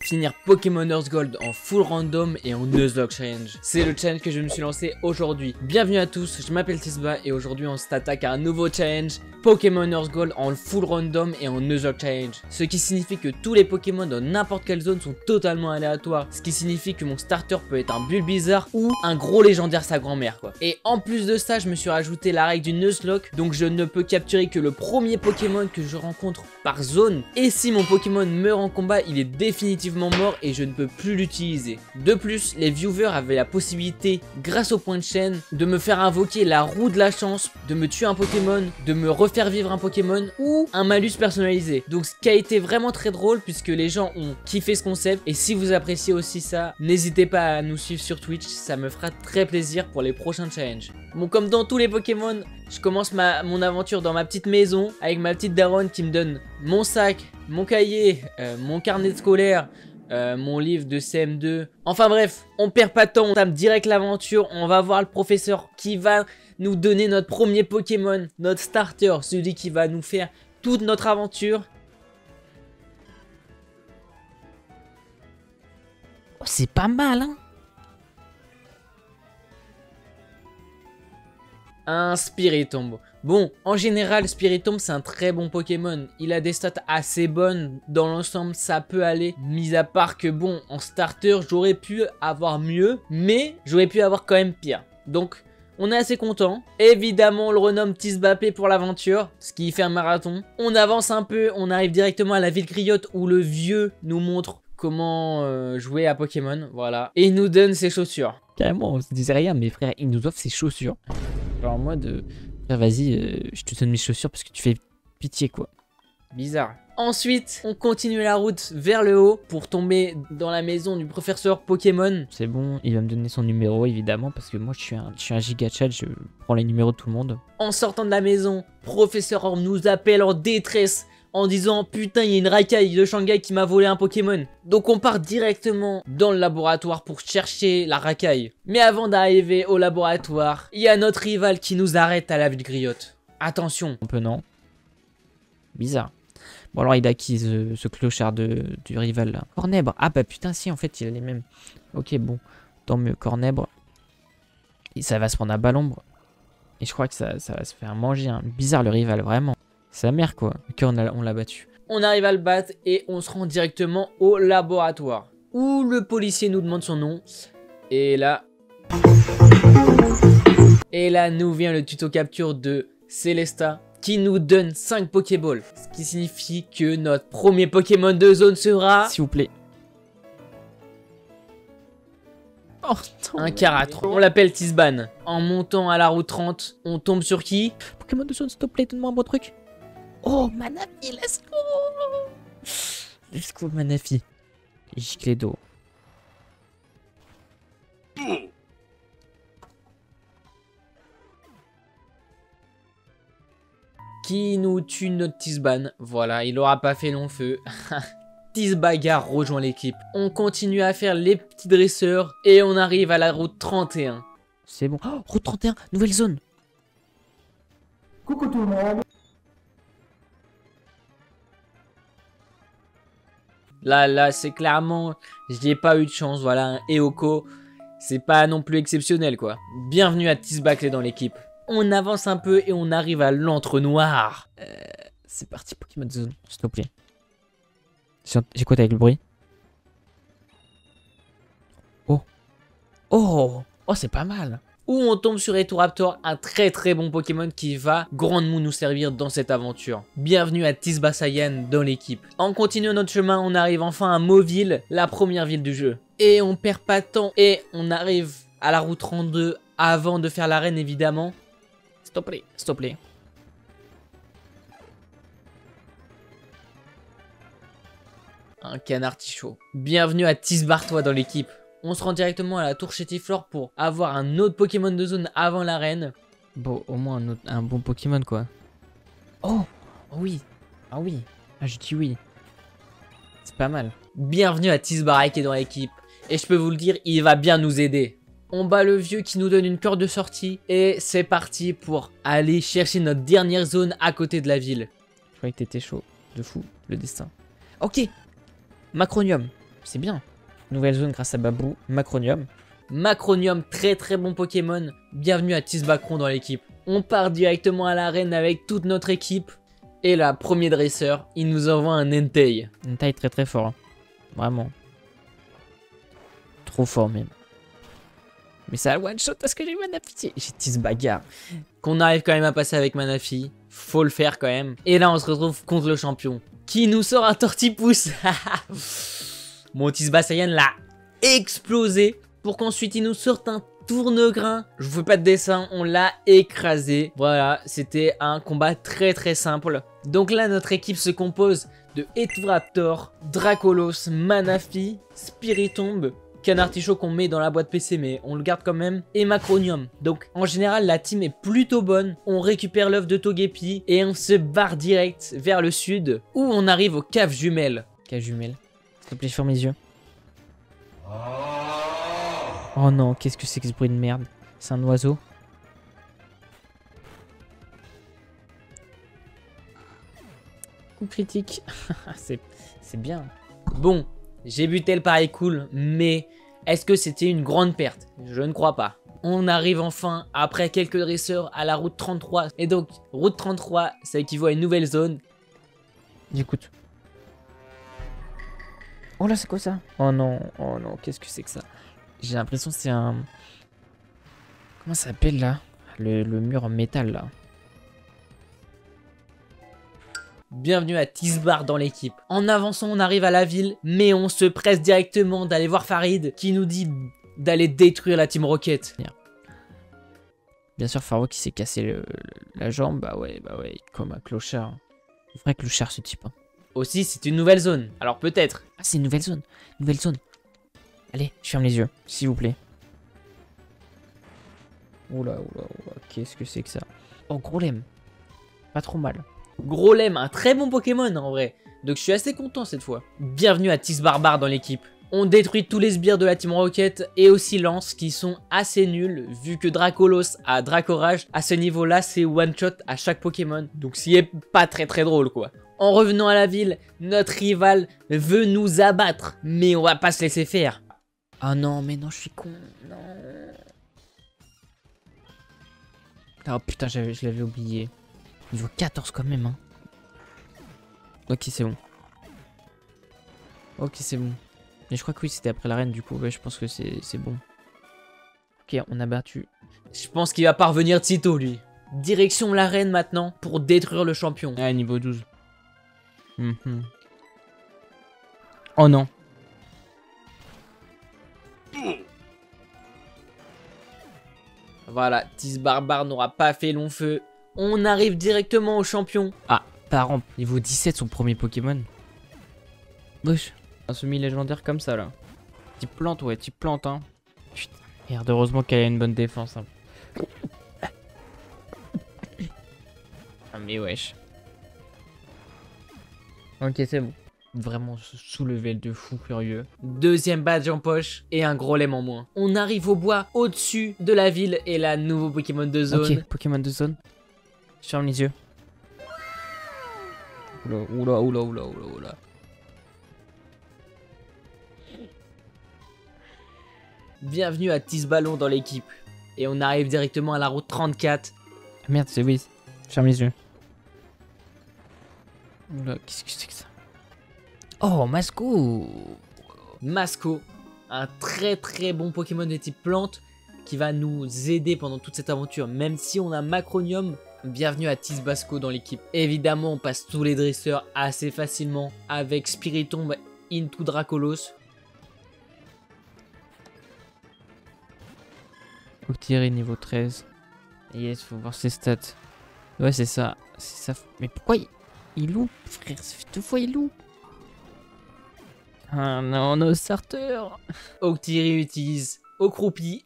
finir Pokémon Earth Gold en full random et en Nuzlocke challenge. C'est le challenge que je me suis lancé aujourd'hui. Bienvenue à tous, je m'appelle Tisba et aujourd'hui on s'attaque à un nouveau challenge Pokémon Earth Gold en full random et en Nuzlocke challenge. Ce qui signifie que tous les Pokémon dans n'importe quelle zone sont totalement aléatoires. Ce qui signifie que mon starter peut être un Bulbizarre ou un gros légendaire sa grand-mère quoi. Et en plus de ça, je me suis rajouté la règle du Nuzlocke, donc je ne peux capturer que le premier Pokémon que je rencontre par zone. Et si mon Pokémon meurt en combat, il est définitivement mort et je ne peux plus l'utiliser. De plus, les viewers avaient la possibilité, grâce au point de chaîne, de me faire invoquer la roue de la chance, de me tuer un Pokémon, de me refaire vivre un Pokémon ou un malus personnalisé. Donc ce qui a été vraiment très drôle puisque les gens ont kiffé ce concept. Et si vous appréciez aussi ça, n'hésitez pas à nous suivre sur Twitch, ça me fera très plaisir pour les prochains challenges. Bon, comme dans tous les Pokémon, je commence mon aventure dans ma petite maison avec ma petite daronne qui me donne mon sac, mon cahier, mon carnet scolaire, mon livre de CM2. Enfin bref, on perd pas de temps, on tape direct l'aventure. On va voir le professeur qui va nous donner notre premier Pokémon, notre starter, celui qui va nous faire toute notre aventure. Oh, c'est pas mal, hein. Un Spiritomb. Bon, en général, Spiritomb c'est un très bon Pokémon. Il a des stats assez bonnes. Dans l'ensemble, ça peut aller. Mis à part que bon, en starter, j'aurais pu avoir mieux. Mais j'aurais pu avoir quand même pire. Donc, on est assez content. Évidemment, on le renomme Tisbapé pour l'aventure. Ce qui fait un marathon. On avance un peu. On arrive directement à la ville Griotte où le vieux nous montre comment jouer à Pokémon. Voilà. Et il nous donne ses chaussures. Carrément, on se disait rien, mais frère, il nous offre ses chaussures. Alors en mode... frère, vas-y, je te donne mes chaussures parce que tu fais pitié, quoi. Bizarre. Ensuite, on continue la route vers le haut pour tomber dans la maison du professeur Pokémon. C'est bon, il va me donner son numéro, évidemment, parce que moi, je suis un giga chat, je prends les numéros de tout le monde. En sortant de la maison, professeur Orm nous appelle en détresse en disant « Putain, il y a une racaille de Shanghai qui m'a volé un Pokémon ». Donc on part directement dans le laboratoire pour chercher la racaille. Mais avant d'arriver au laboratoire, il y a notre rival qui nous arrête à la ville Griotte. Attention. Un peu non. Bizarre. Bon alors il a qui ce clochard du rival là? Cornèbre. Ah bah putain si en fait il a les mêmes. Ok bon. Tant mieux Cornèbre. Et ça va se prendre à bas l'ombre. Et je crois que ça va se faire manger. Hein. Bizarre le rival vraiment. Sa mère quoi. Ok on l'a battu. On arrive à le battre et on se rend directement au laboratoire. Où le policier nous demande son nom. Et là nous vient le tuto capture de Célesta qui nous donne 5 Pokéballs. Ce qui signifie que notre premier Pokémon de zone sera... S'il vous plaît. Oh, un Karatron. On l'appelle Tisban. En montant à la route 30, on tombe sur qui? Pokémon de zone, s'il te plaît, donne-moi un bon truc. Oh, Manafi, let's go. Let's go, Manafi. Giclédo. Qui nous tue notre Tisban. Voilà, il aura pas fait long feu. Tisbagar rejoint l'équipe. On continue à faire les petits dresseurs et on arrive à la route 31. C'est bon. Oh, route 31, nouvelle zone. Coucou tout le monde. Là, c'est clairement... J'ai pas eu de chance, voilà, un Eoko. C'est pas non plus exceptionnel, quoi. Bienvenue à Tisbaclé dans l'équipe. On avance un peu et on arrive à l'entre-noir. C'est parti, Pokémon de zone, s'il te plaît. J'ai quoi avec le bruit? Oh. Oh. Oh, c'est pas mal. Où on tombe sur Etoraptor, un très bon Pokémon qui va grandement nous servir dans cette aventure. Bienvenue à Tisba Saiyan dans l'équipe. En continuant notre chemin, on arrive enfin à Mauville, la première ville du jeu. Et on perd pas de temps et on arrive à la route 32 avant de faire l'arène évidemment. S'il te plaît, s'il te plaît. Un canard tichot. Bienvenue à Tisbartois dans l'équipe. On se rend directement à la tour Chétiflore pour avoir un autre Pokémon de zone avant l'arène. Bon, au moins un bon Pokémon quoi. Oh, oui. Ah oui. Ah je dis oui. C'est pas mal. Bienvenue à Tisbarai qui est dans l'équipe. Et je peux vous le dire, il va bien nous aider. On bat le vieux qui nous donne une corde de sortie. Et c'est parti pour aller chercher notre dernière zone à côté de la ville. Je croyais que t'étais chaud. De fou, le destin. Ok. Macronium. c'est bien. Nouvelle zone grâce à Babou. Macronium. Macronium, très très bon Pokémon. Bienvenue à Tisbacron dans l'équipe. On part directement à l'arène avec toute notre équipe. Et là, premier dresseur, il nous envoie un Entei. Une taille très très fort. Hein. Vraiment. Trop fort même. Mais ça a one shot parce que j'ai Manaphy. J'ai Tisbagarre. Qu'on arrive quand même à passer avec Manaphy. Faut le faire quand même. Et là, on se retrouve contre le champion. Qui nous sort un Tortipousse. Mon Tisbassayan l'a explosé. Pour qu'ensuite il nous sorte un Tournegrain. Je vous fais pas de dessin, on l'a écrasé. Voilà, c'était un combat très très simple. Donc là, notre équipe se compose de Eturaptor, Dracolos, Manaphy, Spiritomb, Canartichaud qu'on met dans la boîte PC mais on le garde quand même, et Macronium. Donc en général la team est plutôt bonne, on récupère l'œuf de Togepi et on se barre direct vers le sud où on arrive aux caves jumelles. Caves jumelles, s'il te plaît ferme les yeux. Oh non, qu'est-ce que c'est que ce bruit de merde? C'est un oiseau? Coup critique. C'est bien. Bon, j'ai buté le pari cool, mais est-ce que c'était une grande perte? Je ne crois pas. On arrive enfin, après quelques dresseurs, à la route 33. Et donc, route 33, ça équivaut à une nouvelle zone. J'écoute. Oh là, c'est quoi ça? Oh non, qu'est-ce que c'est que ça? J'ai l'impression que c'est un... Comment ça s'appelle là? Le mur en métal là. Bienvenue à Tisbar dans l'équipe. En avançant, on arrive à la ville, mais on se presse directement d'aller voir Farid qui nous dit d'aller détruire la Team Rocket. Bien sûr, Faro qui s'est cassé la jambe, bah ouais, comme un clochard. Vrai clochard ce type. Hein. Aussi, c'est une nouvelle zone, alors peut-être. Ah, c'est une nouvelle zone, Allez, je ferme les yeux, s'il vous plaît. Oula, qu'est-ce que c'est que ça? Oh, Grolem. Pas trop mal. Grolem, un très bon Pokémon en vrai. Donc je suis assez content cette fois. Bienvenue à Tisbarbar dans l'équipe. On détruit tous les sbires de la Team Rocket et aussi Lance qui sont assez nuls vu que Dracolos a Dracorage. À ce niveau-là, c'est one shot à chaque Pokémon. Donc ce qui est pas très drôle quoi. En revenant à la ville, notre rival veut nous abattre. Mais on va pas se laisser faire. Ah non, mais non, je suis con. Non. Oh putain, je l'avais oublié. Niveau 14 quand même, hein. Ok, c'est bon. Ok, c'est bon. Mais je crois que oui, c'était après l'arène, du coup. Ouais, je pense que c'est bon. Ok, on a battu. Je pense qu'il va pas revenir de sitôt, lui. Direction l'arène maintenant pour détruire le champion. Ah, niveau 12. Oh non. Voilà, Tisbarbar n'aura pas fait long feu. On arrive directement au champion. Ah, par exemple, niveau 17, son premier Pokémon. Wesh. Un semi-légendaire comme ça, là. Type plante, ouais, type plante, hein. Putain, merde, heureusement qu'elle a une bonne défense, hein. Ah, mais wesh. Ok, c'est bon. Vraiment sous-level de fou furieux. Deuxième badge en poche et un Grolem en moins. On arrive au bois au-dessus de la ville et là, nouveau Pokémon de zone. Ok, Pokémon de zone. Je ferme les yeux. Oula. Bienvenue à Tisballon dans l'équipe. Et on arrive directement à la route 34. Merde, c'est Wiz. Ferme les yeux. Oula, qu'est-ce que c'est que ça? Oh, Masco. Masco, un très bon Pokémon de type plante qui va nous aider pendant toute cette aventure. Même si on a Macronium, bienvenue à Tisbasco dans l'équipe. Évidemment, on passe tous les dresseurs assez facilement avec Spiritomb into Dracolos. Octillerie niveau 13. Yes, faut voir ses stats. Ouais, c'est ça. C'est ça. Mais pourquoi il loupe, frère? Ça fait 2 fois il loupe. Ah non, nos starters. Octillerie utilise Ocroupi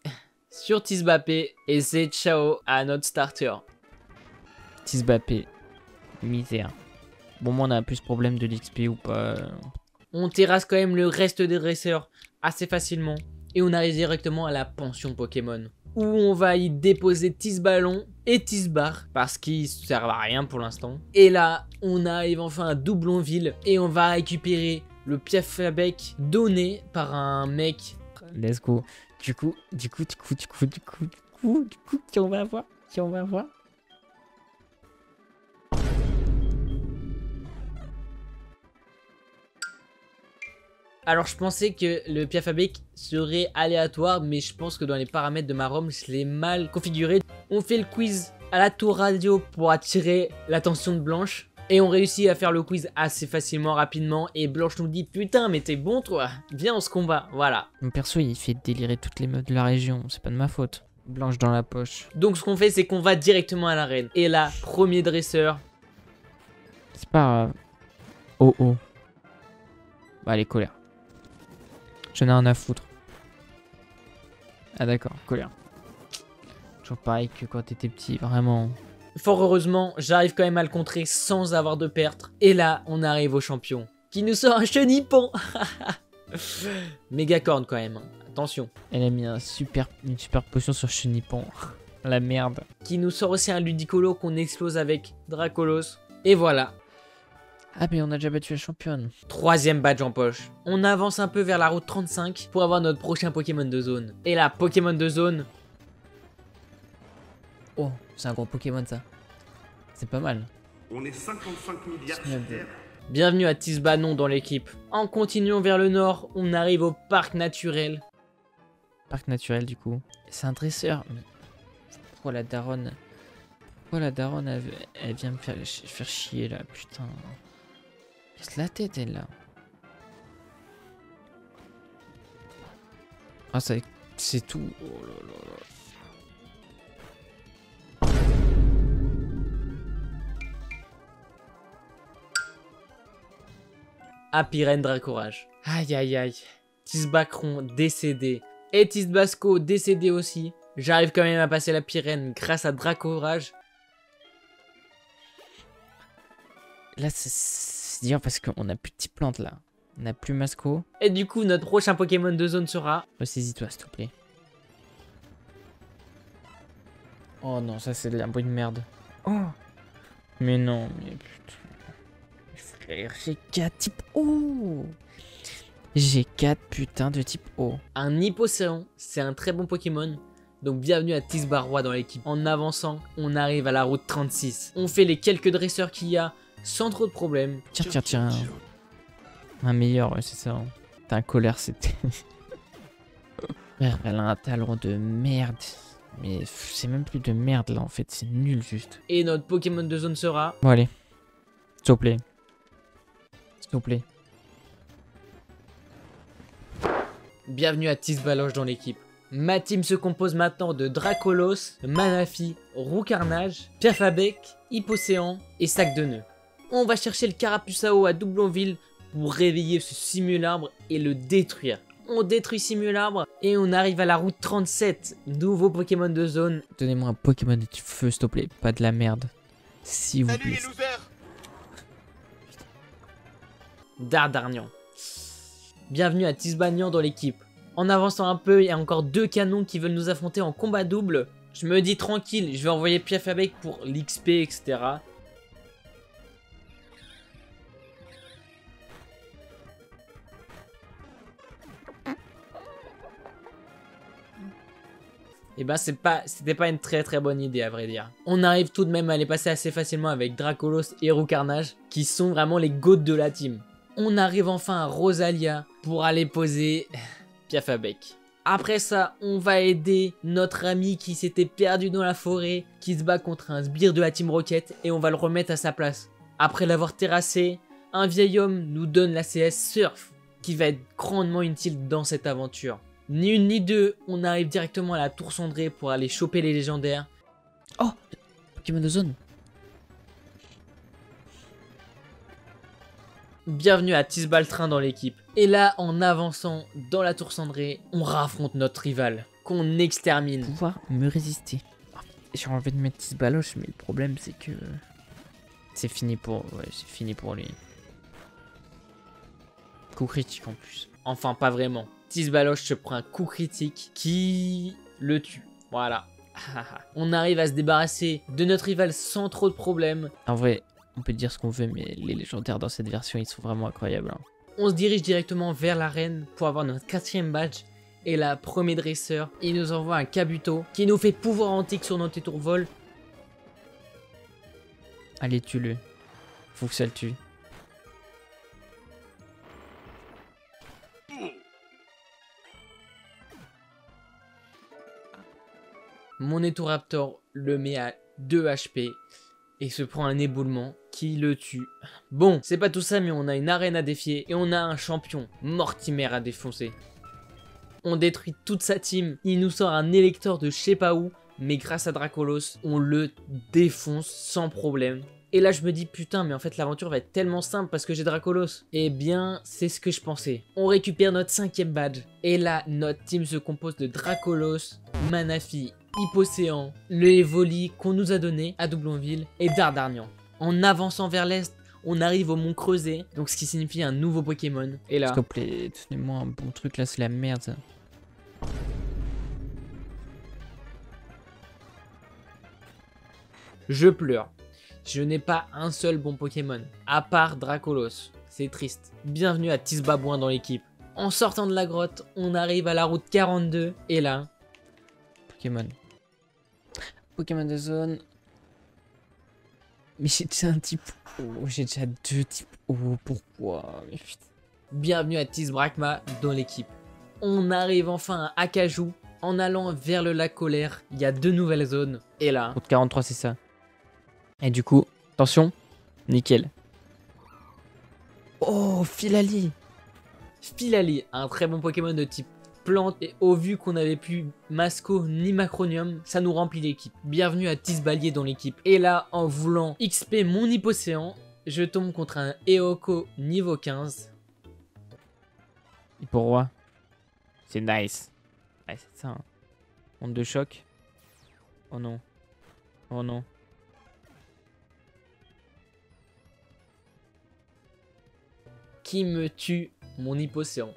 sur Tisbapé et c'est ciao à notre starter. Tisbapé. Misère. Bon, moi on a plus problème de l'XP ou pas. On terrasse quand même le reste des dresseurs assez facilement. Et on arrive directement à la pension Pokémon. Où on va y déposer Tisballon et Tisbar. Parce qu'ils servent à rien pour l'instant. Et là, on arrive enfin à Doublonville. Et on va récupérer le piaf à bec donné par un mec. Let's go. Du coup, qui on va voir? Qui on va voir? Alors je pensais que le piaf à bec serait aléatoire, mais je pense que dans les paramètres de ma ROM, je l'ai mal configuré. On fait le quiz à la tour radio pour attirer l'attention de Blanche. Et on réussit à faire le quiz assez facilement, rapidement. Et Blanche nous dit, putain mais t'es bon toi, viens on se combat, voilà. Mon perso il fait délirer toutes les meufs de la région, c'est pas de ma faute. Blanche dans la poche. Donc ce qu'on fait c'est qu'on va directement à l'arène. Et là, premier dresseur. C'est pas... Oh oh. Bah allez, colère. J'en ai un à foutre. Ah d'accord, colère. Toujours pareil que quand t'étais petit, vraiment. Fort heureusement, j'arrive quand même à le contrer sans avoir de perte. Et là, on arrive au champion, qui nous sort un chenippon. Méga corne quand même, attention. Elle a mis une super potion sur Chenippon. La merde. Qui nous sort aussi un Ludicolo qu'on explose avec Dracolos. Et voilà. Ah mais on a déjà battu la championne. Troisième badge en poche. On avance un peu vers la route 35 pour avoir notre prochain Pokémon de zone. Et là, Pokémon de zone. Oh, c'est un gros Pokémon ça. C'est pas mal. On est 55 milliards sur Terre. Bienvenue à Tisbanon dans l'équipe. En continuant vers le nord, on arrive au parc naturel. Parc naturel du coup. C'est un dresseur. Mais pourquoi la daronne... Pourquoi la daronne elle vient me faire chier là, putain. Casse la tête elle là. Ah c'est tout. Oh là là là. Apiren Dracourage. Aïe aïe aïe. Tisbacron décédé. Et Tisbasco décédé aussi. J'arrive quand même à passer la Pyrène grâce à Dracourage. Là c'est dur parce qu'on a plus de petites plantes là. On a plus Masco. Et du coup notre prochain Pokémon de zone sera... Ressaisis-toi s'il te plaît. Oh non, ça c'est un bruit de merde. Oh. Mais non, mais putain. Frère, j'ai 4 types O. J'ai 4 putains de type O. Un Hippocéan, c'est un très bon Pokémon. Donc bienvenue à Tisbarrois dans l'équipe. En avançant, on arrive à la route 36. On fait les quelques dresseurs qu'il y a sans trop de problèmes. Tiens. Un meilleur, ouais, c'est ça. Hein. T'as un colère, c'était... Frère, elle a un talon de merde. Mais c'est même plus de merde là en fait, c'est nul juste. Et notre Pokémon de zone sera... Bon allez, s'il te plaît. S'il te plaît. Bienvenue à Tisbaloche dans l'équipe. Ma team se compose maintenant de Dracolos, Manafi, Roucarnage, Piafabec, Hippocéan et Sac de Nœuds. On va chercher le Carapuçao à Doublonville pour réveiller ce Simularbre et le détruire. On détruit Simularbre et on arrive à la route 37, nouveau Pokémon de zone. Donnez-moi un Pokémon de type feu s'il te plaît, pas de la merde. S'il vous plaît. Dardarnian. Bienvenue à Tisbagnan dans l'équipe. En avançant un peu, il y a encore 2 canons qui veulent nous affronter en combat double. Je me dis tranquille, je vais envoyer Piafabec pour l'XP, etc. Et ben c'était pas une très bonne idée à vrai dire. On arrive tout de même à les passer assez facilement avec Dracolos et Roucarnage, qui sont vraiment les goats de la team. On arrive enfin à Rosalia pour aller poser Piafabec. Après ça, on va aider notre ami qui s'était perdu dans la forêt, qui se bat contre un sbire de la Team Rocket, et on va le remettre à sa place. Après l'avoir terrassé, un vieil homme nous donne la CS Surf, qui va être grandement utile dans cette aventure. Ni une ni deux, on arrive directement à la tour cendrée pour aller choper les légendaires. Oh, Pokémon de zone. Bienvenue à Tisbaltrin dans l'équipe. Et là, en avançant dans la tour cendrée, on raffronte notre rival, qu'on extermine. Pouvoir me résister. J'ai envie de mettre Tisbaloche, mais le problème c'est que... C'est fini pour... Ouais, c'est fini pour lui. Coup critique en plus. Enfin, pas vraiment. Tisbaloche se prend un coup critique qui le tue. Voilà. On arrive à se débarrasser de notre rival sans trop de problèmes. En vrai, on peut dire ce qu'on veut, mais les légendaires dans cette version, ils sont vraiment incroyables. Hein. On se dirige directement vers l'arène pour avoir notre 4e badge. Et là, premier dresseur, il nous envoie un Kabuto qui nous fait pouvoir antique sur notre tour vol. Allez, tue-le. Faut que ça le tue. Mon Etoraptor le met à 2 HP et se prend un éboulement qui le tue. Bon, c'est pas tout ça, mais on a une arène à défier et on a un champion, Mortimer, à défoncer. On détruit toute sa team, il nous sort un électeur de je sais pas où, mais grâce à Dracolos, on le défonce sans problème. Et là je me dis putain, mais en fait l'aventure va être tellement simple parce que j'ai Dracolos. Eh bien c'est ce que je pensais. On récupère notre 5e badge. Et là notre team se compose de Dracolos, Manaphy, Hippocéan, le Evoli qu'on nous a donné à Doublonville et Dardarnian. En avançant vers l'est, on arrive au Mont Creuset, donc ce qui signifie un nouveau Pokémon. Et là... S'il te plaît, donnez-moi un bon truc là, c'est la merde ça. Je pleure. Je n'ai pas un seul bon Pokémon, à part Dracolos. C'est triste. Bienvenue à Tisbabouin dans l'équipe. En sortant de la grotte, on arrive à la route 42, et là... Pokémon. Pokémon de zone. Mais j'ai déjà un type... Oh, j'ai déjà 2 types... Oh, pourquoi? Mais putain. Bienvenue à Tisbrakma dans l'équipe. On arrive enfin à Akajou. En allant vers le lac Colère, il y a 2 nouvelles zones. Et là... Route 43, c'est ça. Et du coup, attention, nickel. Oh, Filali. Filali, un très bon Pokémon de type plante. Et au vu qu'on n'avait plus Masco ni Macronium, ça nous remplit l'équipe. Bienvenue à Tisbalier dans l'équipe. Et là, en voulant XP mon Hippocéan, je tombe contre un Eoko niveau 15. Hipporoi. C'est nice. Ouais, c'est ça. Hein. Onde de choc. Oh non. Oh non. Qui me tue mon Hippocéan.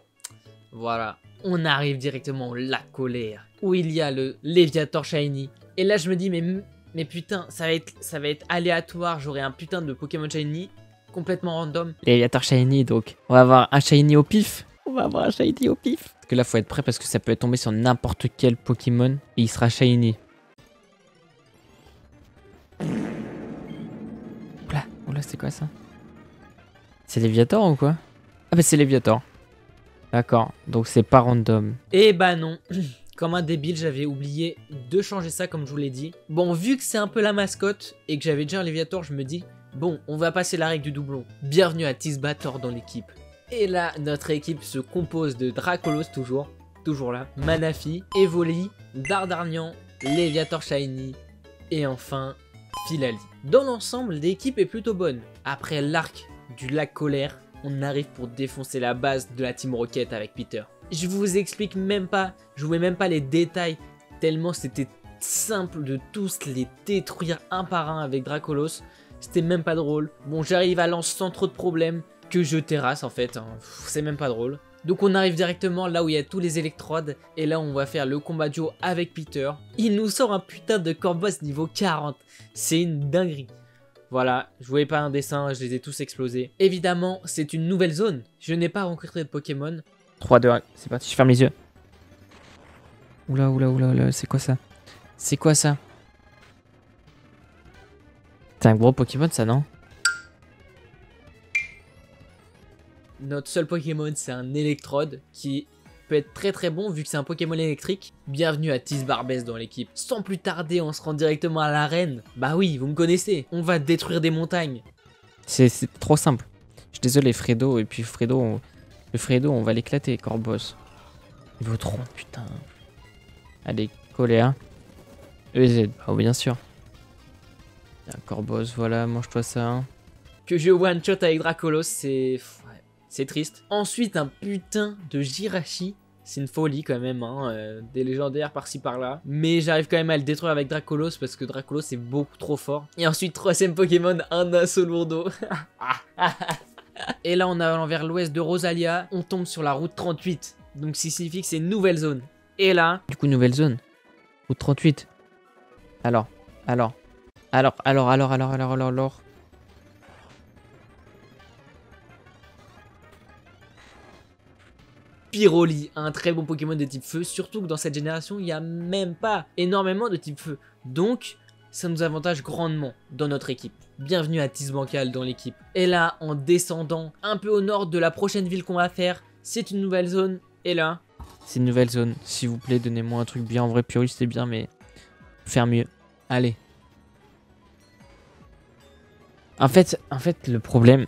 Voilà. On arrive directement au lac Colère, où il y a le Léviator Shiny. Et là, je me dis, mais putain, ça va être aléatoire. J'aurai un putain de Pokémon Shiny complètement random. Léviator Shiny, donc. On va avoir un Shiny au pif. On va avoir un Shiny au pif. Parce que là, faut être prêt parce que ça peut tomber sur n'importe quel Pokémon et il sera Shiny. Oula, c'est quoi ça? C'est Léviator ou quoi? Ah bah c'est Léviator. D'accord, donc c'est pas random. Eh bah non, comme un débile, j'avais oublié de changer ça comme je vous l'ai dit. Bon, vu que c'est un peu la mascotte et que j'avais déjà un Léviator, je me dis, bon, on va passer la règle du doublon. Bienvenue à Tisbator dans l'équipe. Et là, notre équipe se compose de Dracolos toujours là, Manaphy, Evoli, Dardarnian, Léviator Shiny et enfin Filali. Dans l'ensemble, l'équipe est plutôt bonne. Après l'arc du lac Colère, on arrive pour défoncer la base de la Team Rocket avec Peter. Je vous explique même pas, je vous mets même pas les détails, tellement c'était simple de tous les détruire un par un avec Dracolos. C'était même pas drôle. Bon, j'arrive à lance sans trop de problèmes, que je terrasse en fait, hein. C'est même pas drôle. Donc on arrive directement là où il y a tous les électrodes, et là on va faire le combat duo avec Peter. Il nous sort un putain de Corboss niveau 40, c'est une dinguerie. Voilà, je voulais pas un dessin, je les ai tous explosés. Évidemment, c'est une nouvelle zone. Je n'ai pas rencontré de Pokémon. 3, 2, 1, c'est parti, je ferme les yeux. Oula, c'est quoi ça? C'est quoi ça? C'est un gros Pokémon ça, non? Notre seul Pokémon, c'est un Electrode qui peut être très bon vu que c'est un Pokémon électrique. Bienvenue à Tisbarbès dans l'équipe. Sans plus tarder, on se rend directement à l'arène. Bah oui, vous me connaissez. On va détruire des montagnes. C'est trop simple. Je suis désolé Fredo, et puis le Fredo, on va l'éclater, Corboss. Il vaut trop, putain. Allez, Colère. EZ, oh bien sûr. Corboss, voilà, mange-toi ça. Que je one-shot avec Dracolos, c'est triste. Ensuite, un putain de Jirachi. C'est une folie quand même, hein. Des légendaires par-ci par-là. Mais j'arrive quand même à le détruire avec Dracolos parce que Dracolos est beaucoup trop fort. Et ensuite, troisième Pokémon, un Asso lourdeau. Et là, en allant vers l'ouest de Rosalia, on tombe sur la route 38. Donc, ça signifie que c'est une nouvelle zone. Et là... Du coup, nouvelle zone. Route 38. Alors. Pyroli, un très bon Pokémon de type feu, surtout que dans cette génération, il n'y a même pas énormément de type feu. Donc, ça nous avantage grandement dans notre équipe. Bienvenue à Tisbancal dans l'équipe. Et là, en descendant un peu au nord de la prochaine ville qu'on va faire, c'est une nouvelle zone. Et là... C'est une nouvelle zone. S'il vous plaît, donnez-moi un truc bien. En vrai, Pyroli, c'était bien, mais faire mieux. Allez. En fait, le problème,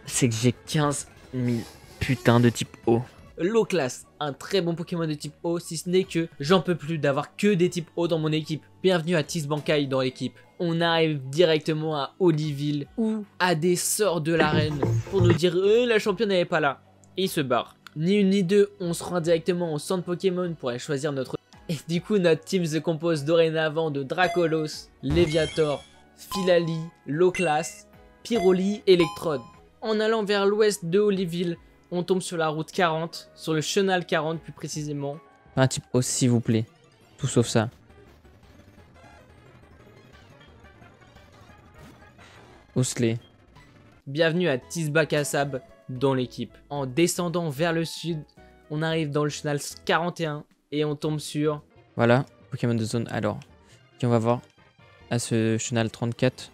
c'est que j'ai 15 000 putains de type eau. L'eau-classe, un très bon Pokémon de type eau, si ce n'est que j'en peux plus d'avoir que des types eau dans mon équipe. Bienvenue à Tisbankai dans l'équipe. On arrive directement à Oliville ou à des sorts de l'arène pour nous dire la championne n'est pas là. Et il se barre. Ni une ni deux, on se rend directement au centre Pokémon pour aller choisir notre... Et du coup, notre team se compose dorénavant de Dracolos, Léviator, Philali, Loclas, Pyroli, Electrode. En allant vers l'ouest de Oliville, on tombe sur la route 40, sur le chenal 40 plus précisément. Un type eau, s'il vous plaît. Tout sauf ça. Osley. Bienvenue à Tisbakasab dans l'équipe. En descendant vers le sud, on arrive dans le chenal 41 et on tombe sur... Voilà, Pokémon de zone. Alors, ok, on va voir à ce chenal 34.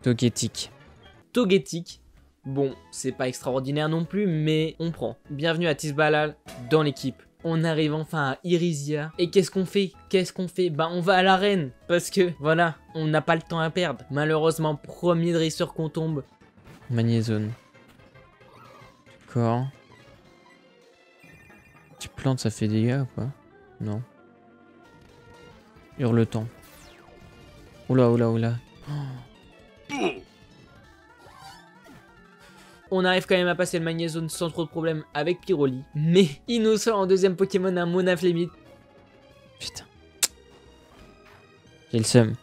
Togetic. Togetic. Bon, c'est pas extraordinaire non plus, mais on prend. Bienvenue à Tisbalal dans l'équipe. On arrive enfin à Irisia. Et qu'est-ce qu'on fait? Bah on va à l'arène. Parce que, voilà, on n'a pas le temps à perdre. Malheureusement, premier dresseur qu'on tombe. Magnézone. D'accord. Tu plantes, ça fait des dégâts ou pas? Non. Hurleton. Oula, oula, oula. On arrive quand même à passer le Magnézone sans trop de problèmes avec Pyroli. Mais il nous sort en deuxième Pokémon un Monaflémite. Putain. J'ai le seum.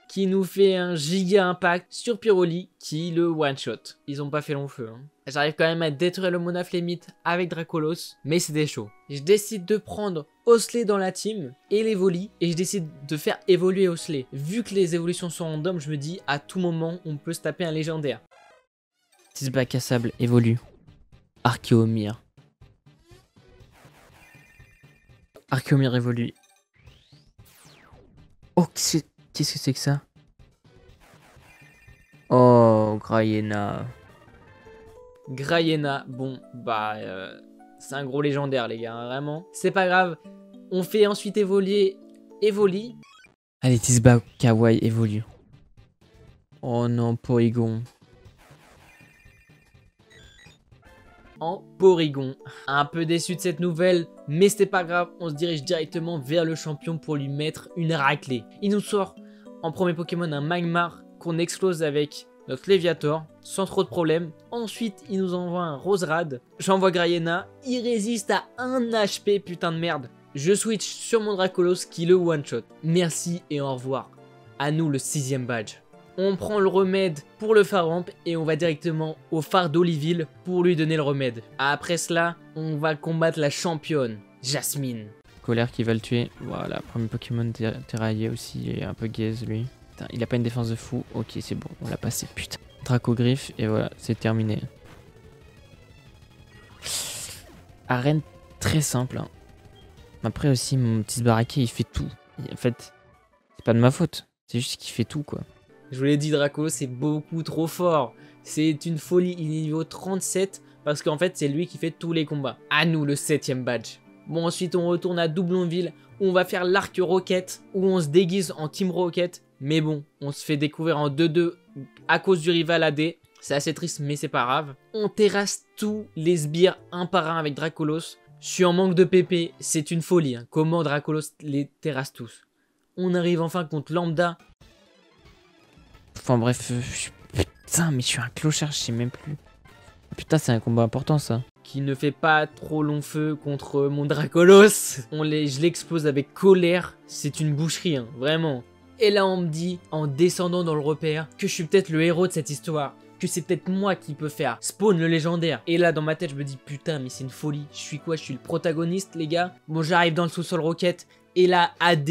Qui nous fait un giga impact sur Pyroli qui le one shot. Ils ont pas fait long feu. Hein. J'arrive quand même à détruire le Monaflémite avec Dracolos, mais c'était chaud. Je décide de prendre Osley dans la team et les Volis, et je décide de faire évoluer Osley. Vu que les évolutions sont random, je me dis à tout moment on peut se taper un légendaire. Tisbakasab évolue. Archéomir. Archéomir évolue. Oh, qu'est-ce que c'est que ça? Oh, Grayena. Grayena, bon, bah, c'est un gros légendaire, les gars, hein, vraiment. C'est pas grave. On fait ensuite évoluer Evoli. Allez, Tisbakawai évolue. Oh non, Porygon. En Porygon. Un peu déçu de cette nouvelle, mais c'était pas grave, on se dirige directement vers le champion pour lui mettre une raclée. Il nous sort en premier Pokémon un Magmar qu'on explose avec notre Léviator, sans trop de problèmes. Ensuite, il nous envoie un Roserade. J'envoie Grayena, il résiste à 1 HP, putain de merde. Je switch sur mon Dracolos qui le one-shot. Merci et au revoir. À nous le 6ème badge. On prend le remède pour le Faramp et on va directement au phare d'Oliville pour lui donner le remède. Après cela, on va combattre la championne, Jasmine. Colère qui va le tuer. Voilà, premier Pokémon terraillé aussi, et un peu gaze lui. Putain, il a pas une défense de fou. Ok, c'est bon, on l'a passé, putain. Dracogriffe, et voilà, c'est terminé. Arène très simple. Hein. Après aussi, mon petit Tisbaraké, il fait tout. En fait, c'est pas de ma faute. C'est juste qu'il fait tout, quoi. Je vous l'ai dit, Draco, c'est beaucoup trop fort. C'est une folie, il est niveau 37 parce qu'en fait, c'est lui qui fait tous les combats. À nous, le 7ème badge. Bon, ensuite, on retourne à Doublonville où on va faire l'arc Rocket, où on se déguise en Team Rocket. Mais bon, on se fait découvrir en 2-2 à cause du rival AD. C'est assez triste, mais c'est pas grave. On terrasse tous les sbires un par un avec Dracolos. Je suis en manque de PP, c'est une folie. Hein. Comment Dracolos les terrasse tous. On arrive enfin contre Lambda. Enfin bref, putain, mais je suis un clochard, je sais même plus. Putain, c'est un combat important ça. Qui ne fait pas trop long feu contre mon Dracolos. Je l'explose avec colère. C'est une boucherie, hein, vraiment. Et là, on me dit, en descendant dans le repère, que je suis peut-être le héros de cette histoire. Que c'est peut-être moi qui peux faire spawn le légendaire. Et là, dans ma tête, je me dis, putain, mais c'est une folie. Je suis quoi? Je suis le protagoniste, les gars. Bon, j'arrive dans le sous-sol Rocket. Et là, AD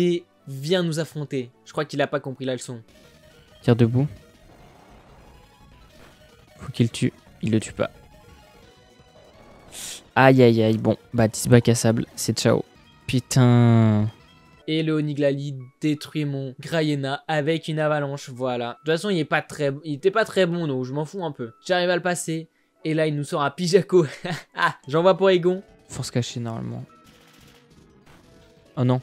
vient nous affronter. Je crois qu'il a pas compris la leçon. Tire debout. Faut qu'il le tue. Il le tue pas. Aïe aïe aïe. Bon, bah Tisba cassable, c'est ciao. Putain. Et le Oniglali détruit mon Grayena avec une avalanche, voilà. De toute façon, il était pas très bon, donc je m'en fous un peu. J'arrive à le passer, et là, il nous sort un Pijako. Ah, j'envoie pour Egon. Force cachée, normalement. Oh non.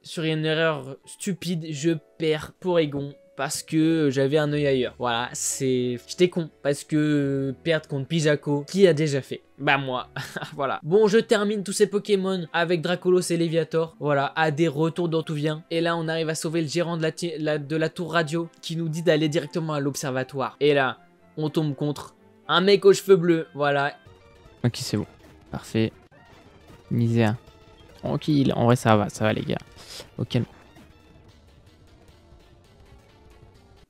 Sur une erreur stupide, je perds pour Egon. Parce que j'avais un œil ailleurs. Voilà, j'étais con. Parce que perdre contre Pijako, qui a déjà fait? Bah moi, voilà. Bon, je termine tous ces Pokémon avec Dracolos et Léviator. Voilà, à des retours dans tout vient. Et là, on arrive à sauver le gérant de la tour radio qui nous dit d'aller directement à l'observatoire. Et là, on tombe contre un mec aux cheveux bleus. Voilà. Ok, c'est bon. Parfait. Misère. Tranquille. En vrai, ça va les gars. Ok.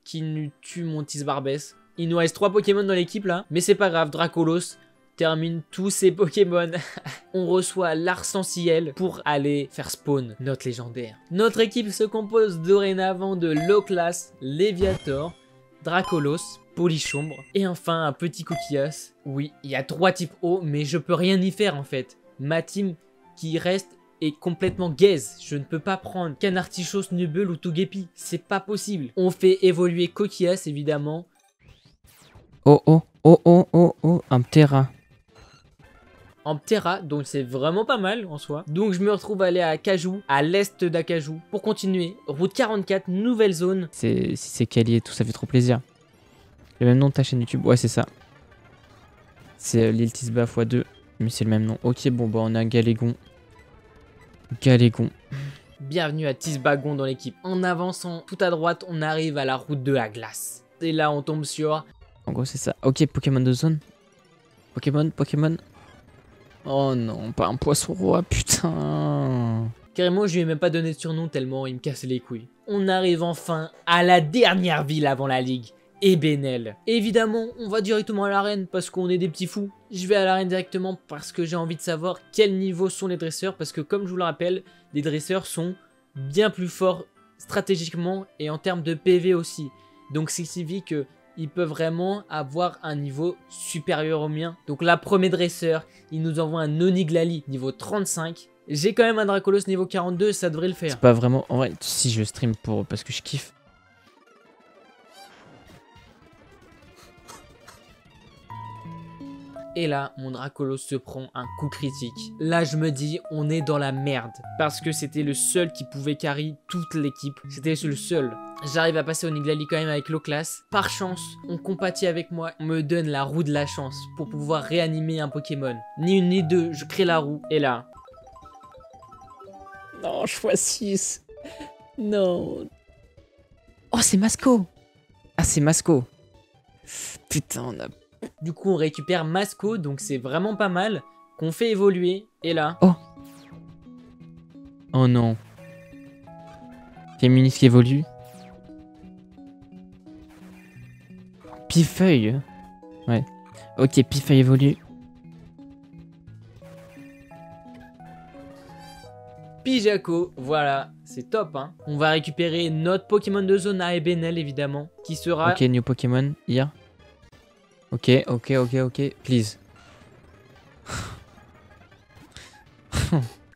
Qui nous tue mon Tisbarbès. Il nous reste 3 Pokémon dans l'équipe là. Mais c'est pas grave, Dracolos termine tous ses Pokémon. On reçoit l'Arc-Ciel pour aller faire spawn notre légendaire. Notre équipe se compose dorénavant de Loclas, Léviator, Dracolos, Polichombre et enfin un petit Coquillas. Oui, il y a 3 types eau, mais je peux rien y faire en fait. Ma team qui reste est complètement gaze. Je ne peux pas prendre qu'un Artichaut, Snubbull ou Togepi. C'est pas possible. On fait évoluer Coquillas évidemment. Oh oh oh oh oh oh. Un Ptera. En Ptera, donc c'est vraiment pas mal en soi. Donc je me retrouve à aller à Cajou, à l'est d'Acajou, pour continuer. Route 44, nouvelle zone. Si c'est Cali et tout, ça fait trop plaisir. Le même nom de ta chaîne YouTube. Ouais, c'est ça. C'est l'île Tisba x2. Mais c'est le même nom. Ok, bon, bah on a Galégon. Galégon. Bienvenue à Tisbagon dans l'équipe. En avançant tout à droite, on arrive à la route de la glace. Et là, on tombe sur... En gros, c'est ça. Ok, Pokémon de zone. Pokémon. Oh non, pas un poisson roi, putain. Carrément, je lui ai même pas donné de surnom tellement il me casse les couilles. On arrive enfin à la dernière ville avant la ligue. Ebenel. Évidemment, on va directement à l'arène parce qu'on est des petits fous. Je vais à l'arène directement parce que j'ai envie de savoir quel niveau sont les dresseurs. Parce que comme je vous le rappelle, les dresseurs sont bien plus forts stratégiquement et en termes de PV aussi. Donc ça signifie qu'ils peuvent vraiment avoir un niveau supérieur au mien. Donc là, premier dresseur, il nous envoie un Oniglali niveau 35. J'ai quand même un Dracolos niveau 42, ça devrait le faire. C'est pas vraiment... En vrai, si je stream parce que je kiffe. Et là, mon Dracolos se prend un coup critique. Là, je me dis, on est dans la merde. Parce que c'était le seul qui pouvait carry toute l'équipe. C'était le seul. J'arrive à passer au Oniglali quand même avec Loclas. Par chance, on compatit avec moi. On me donne la roue de la chance pour pouvoir réanimer un Pokémon. Ni une ni deux, je crée la roue. Et là... Non, x6. Non. Oh, c'est Masco. Ah, c'est Masco. Putain, on a... Du coup, on récupère Masco, donc c'est vraiment pas mal. Qu'on fait évoluer. Et là... Oh. Oh non. Féministe qui évolue. Pifeuille. Ouais. Ok, Pifeuille évolue. Pijako, voilà, c'est top hein. On va récupérer notre Pokémon de zone à Ebenel évidemment, qui sera... Ok, new Pokémon, here. Ok, please.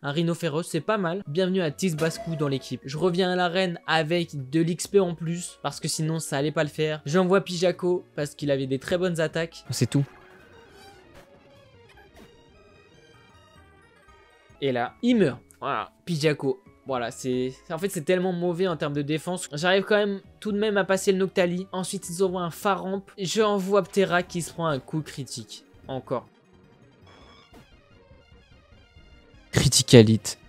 Un rhinocéros, c'est pas mal. Bienvenue à Tisbascou dans l'équipe. Je reviens à l'arène avec de l'XP en plus, parce que sinon ça allait pas le faire. J'envoie Pijako, parce qu'il avait des très bonnes attaques. C'est tout. Et là, il meurt. Voilà, Pijako. Voilà, en fait c'est tellement mauvais en termes de défense. J'arrive quand même tout de même à passer le Noctali. Ensuite ils envoient un Faramp. Je envoie Ptera qui se prend un coup critique. Encore. Criticalite.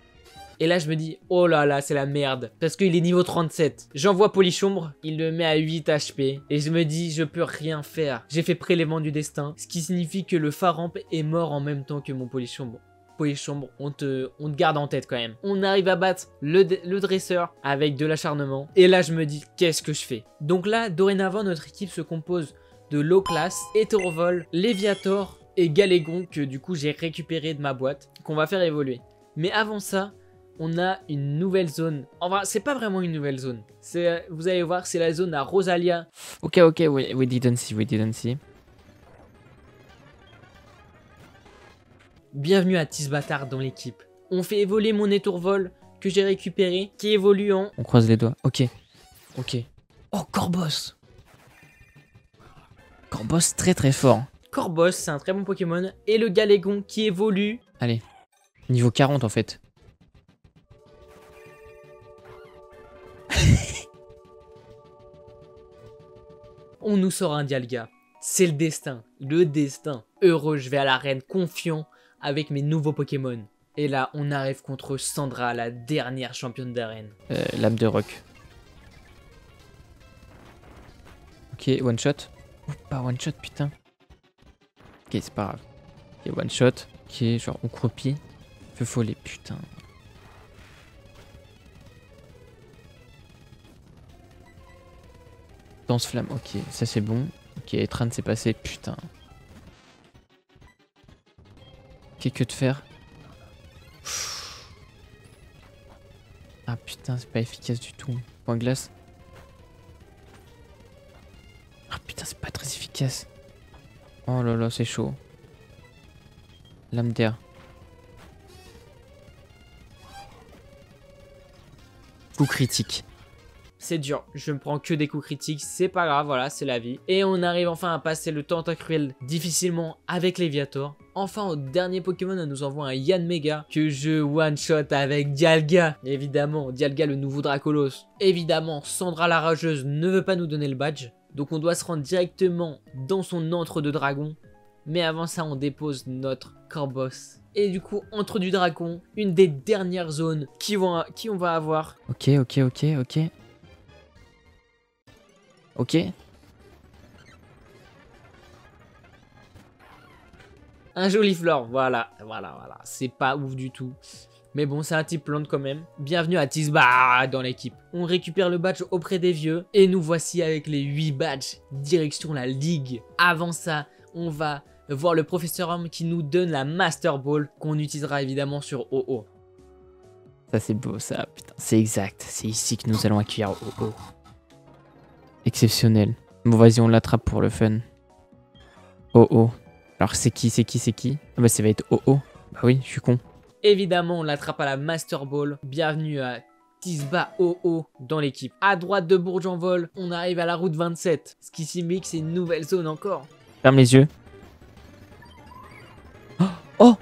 Et là je me dis, oh là là c'est la merde. Parce qu'il est niveau 37. J'envoie Polichombre. Il le met à 8 HP. Et je me dis, je peux rien faire. J'ai fait prélèvement du destin. Ce qui signifie que le Faramp est mort en même temps que mon Polichombre. Polichombre, on te garde en tête quand même. On arrive à battre le dresseur avec de l'acharnement. Et là, je me dis, qu'est-ce que je fais? Donc là, dorénavant, notre équipe se compose de Loclas, Etorvol, Léviator et Galégon, que du coup, j'ai récupéré de ma boîte, qu'on va faire évoluer. Mais avant ça, on a une nouvelle zone. Enfin, c'est pas vraiment une nouvelle zone. Vous allez voir, c'est la zone à Rosalia. Ok, we didn't see. Bienvenue à Tisbatar dans l'équipe. On fait évoluer mon étourvol que j'ai récupéré, qui évolue en... On croise les doigts. Ok. Oh, Corboss. Corboss très très fort. Corboss, c'est un très bon Pokémon. Et le Galégon qui évolue... Allez. Niveau 40 en fait. On nous sort un Dialga. C'est le destin. Le destin. Heureux, je vais à l'arène confiant avec mes nouveaux Pokémon. Et là, on arrive contre Sandra, la dernière championne d'arène. Lame de rock. Ok, one shot. Oh, pas one shot, putain. Ok, c'est pas grave. Ok, one shot. Ok, genre on croupit. Feu follet, putain. Danse flamme, ok, ça c'est bon. Ok, train s'est passé, putain. Ok, que de faire. Ah putain, c'est pas efficace du tout. Point glace. Ah putain, c'est pas très efficace. Oh là là, c'est chaud. Lame d'air. Coup critique. C'est dur, je me prends que des coups critiques, c'est pas grave, voilà, c'est la vie. Et on arrive enfin à passer le Tentacruel difficilement avec Léviator. Enfin, au dernier Pokémon, on nous envoie un Yanmega que je one-shot avec Dialga. Évidemment, Dialga le nouveau Dracolos. Évidemment, Sandra la rageuse ne veut pas nous donner le badge. Donc on doit se rendre directement dans son antre de dragon. Mais avant ça, on dépose notre Corboss. Et du coup, entre du dragon, une des dernières zones qui on va avoir. Ok. Ok. Un joli floor, voilà. C'est pas ouf du tout. Mais bon, c'est un type plante quand même. Bienvenue à Tisba dans l'équipe. On récupère le badge auprès des vieux. Et nous voici avec les 8 badges. Direction la ligue. Avant ça, on va voir le professeur Homme qui nous donne la Master Ball. Qu'on utilisera évidemment sur OO. Ça c'est beau ça, putain. C'est exact. C'est ici que nous allons accueillir OO. Exceptionnel. Bon vas-y, on l'attrape pour le fun. OO. Alors c'est qui Ah bah ça va être OO. Bah oui, je suis con. Évidemment, on l'attrape à la Master Ball. Bienvenue à Tisba OO dans l'équipe. À droite de Bourg-en-Vol, on arrive à la route 27. Ce qui signifie que c'est une nouvelle zone encore. Ferme les yeux. Oh.